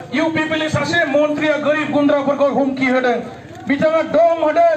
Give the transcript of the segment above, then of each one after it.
UPPL सासे मन्त्रिया गरिब गुन्द्राफोरखौ हुमखि होदों बिथाङा दम होदों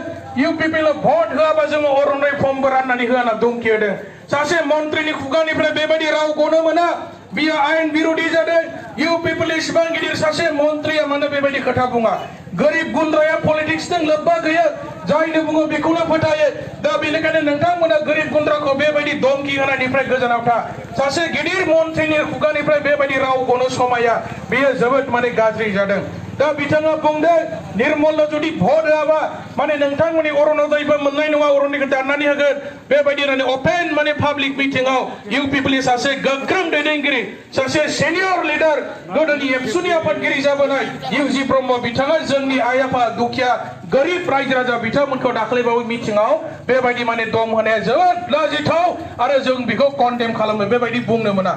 UPPL भट होआबा जोङो अरनबारि फर्मबो राननानै होआ होनना धमखि होदों सासे मन्त्रिनि खुगानिफ्राय बेबायदि रावखौनो मोना बियो आयेन बिरोधी जादों UPPL इसिबां गिदिर सासे मन्त्रिया मानो बेबायदि खोथा बुङा गरिब गुन्द्राया पलिटिक्सजों लोब्बा गैया जायनो बुङो बेखौनो फोथायो दा बेनिखायनो नोंथांमोना गरिब गुन्द्राखौ बेबायदि धमखि होनायनिफ्राय गोजानाव था सासे गिदिर मन्त्रिनि खुगानिफ्राय बेबायदि रावखौनो समाया बेयो जोबोद माने गाज्रि जादों दा बिथाङा बुंदों निर्मलनो जुदि भट होआबा माने नोंथांमोननि अरुणोदयबो मोननाय नङा अरुणोदयखौ दाननानै होगोन बेबायदि होननानै अपेन माने पाब्लिक मिटिंआव UPPL सासे गोख्रों दैदेनगिरि सासे सिनियर लिडार गोदोनि एबसुनि आफादगिरि जाबोनाय UG ब्रह्म बिथाङा जोंनि आइ आफा दुखिया गरिब रायजो राजा बिथांमोनखौ दाख्लैबावै मिटिंआव बेबायदि माने दम होनाया जोबोद लाजिथाव आरो जों बेखौ कन्डेम खालामो बेबायदि बुंनो मोना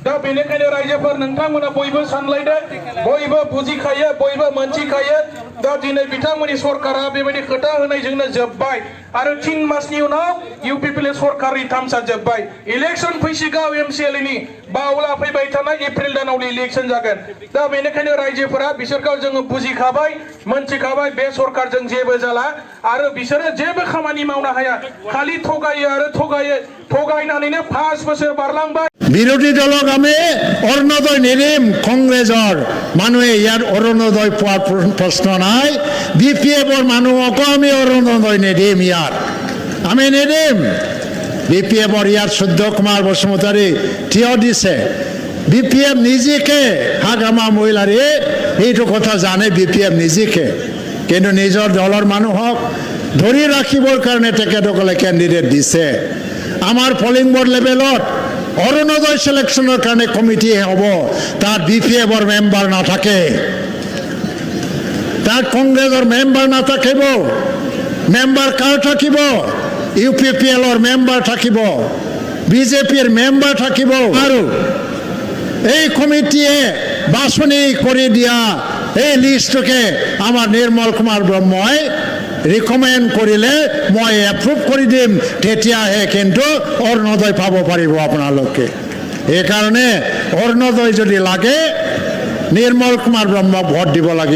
दा बेनिखायनो रायजोफोर नोंथांमोना बयबो सानलायदो बयबो बुजिखायो बयबो मोनथिखायो दा दिनै बिथांमोननि सरकारा बेबायदि खोथा होनायजोंनो जोबबाय आरो 3 मासनि उनाव UPPL सरकारनि थामसा जोबबाय इलेक्सन फैसिगौ MCLA नि बावला फैबाय थानाय एप्रिल दानाव इलेक्सन जागोन दा बेनिखायनो रायजोफोरा बिसोरखौ जोङो बुजिखाबाय मोनथिखाबाय बे सरकारजों जेबो जाला आरो बिसोरो जेबो खामानि मावनो हाया खालि थगायो आरो थगायो थगायनानैनो 5 बोसोर बारलांबाय বিরোধী দলক আমি অরুণোদয় নিদিম কংগ্ৰেছৰ মানুহে ইয়াৰ অৰুণোদয় পোৱাৰ প্ৰশ্ন নাই BPFৰ মানুহকো আমি অৰুণোদয় নিদিম ইয়াত আমি নিদিম BPFৰ ইয়াৰ সূৰ্য কুমাৰ বসুমতাৰী থিয় দিছে BPF নিজেকে হাগামা মহিলাৰে এইটো কথা জানে BPF নিজেকে কিন্তু নিজৰ দলৰ মানুহক ধৰি ৰাখিবৰ কাৰণে তেখেতসকলে কেণ্ডিডেট দিছে আমাৰ পলিং বোৰ্ড লেভেলত অৰুণোদয় সিলেকশনের কারণে কমিটি হব তার BPFর মেম্বার না থাকে তার কংগ্রেসের মেম্বার না থাকিব মেম্বার কার থাকিব UPPLর মেম্বার থাকিব BJPর মেম্বার থাকিব আৰু এই কমিটিয়ে বাছনি কৰি দিয়া এই লিষ্টকে আমাৰ নিৰ্মল কুমাৰ ব্ৰহ্মই ৰিকমেণ্ড কৰিলে মই এপ্ৰুভ কৰি দিম তেতিয়াহে কিন্তু অৰুণোদয় পাব পাৰিব আপোনালোকে এই কাৰণে অৰুণোদয় যদি লাগে নিৰ্মল কুমাৰ ব্ৰহ্মক ভোট দিব লাগিব